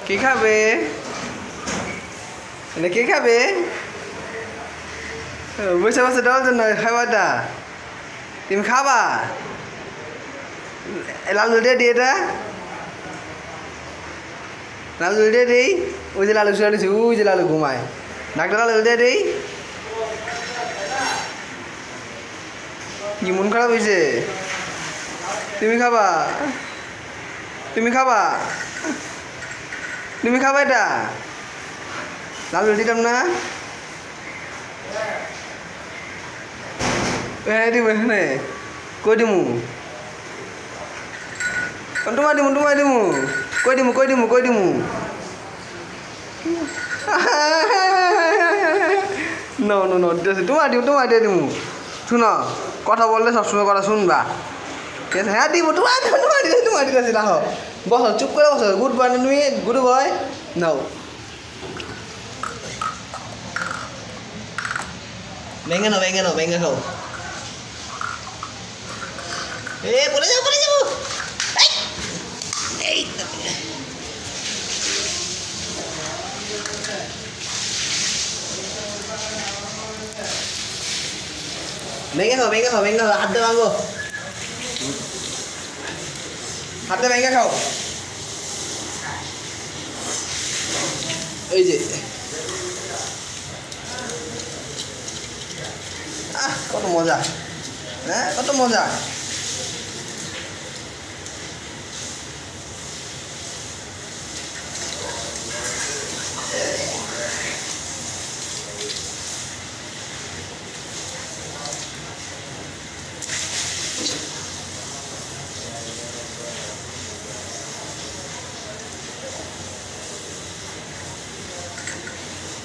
কি খাবে? এটা কে খাবে? বসে বসে দেওয়ার জন্য খাবারটা তুমি খাবা? লালু রেডি এটা লালু রেডি ওই যে লালু শুয়ে দিচ্ছে ওই যে লালু ঘুমায় ডাক্তার লালু রেডি কি মন খারাপ হয়েছে তুমি খাবা তুমি খাবা তুমি খাবা এটা লালু দিতাম না হ্যাঁ দিব এখানে কই দিমু তোমার দিমু কই দিমু নো তোমার দিয়ে দিমু শুনো কথা বললে সবসময় কথা শুনবা ঠিক আছে হ্যাঁ দিব তোমার দিতেছি না বসো চুপ করে বসো গুড বয় না তুমি গুড বয় নাও ভেঙে খাও পড়ে যাবো এই ভেঙে খাও হাতে ভাঙো হাতে ভেঙে খাও এই যে কত মজা হ্যাঁ কত মজা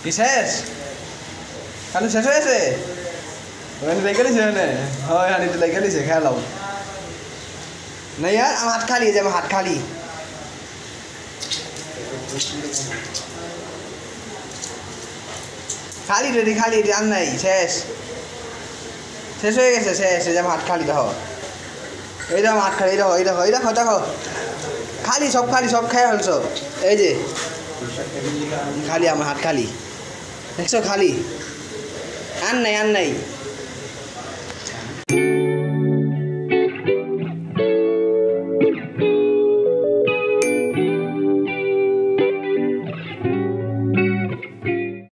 কি শেষ খালি শেষ হয়েছে ওখানে লেগে দিছে ওখানে হয় হানিতে লেগে দিছে খেলাম না यार আমার হাত খালি যে আমার হাত খালি খালি আর নাই শেষ হয়ে গেছে শেষ যে আমার হাত খালি দেখো এই দেখো হাত খালি এই দেখো খালি সব খেয়ে ফেলছো এই যে খালি আমার হাত খালি দেখছো খালি আর নাই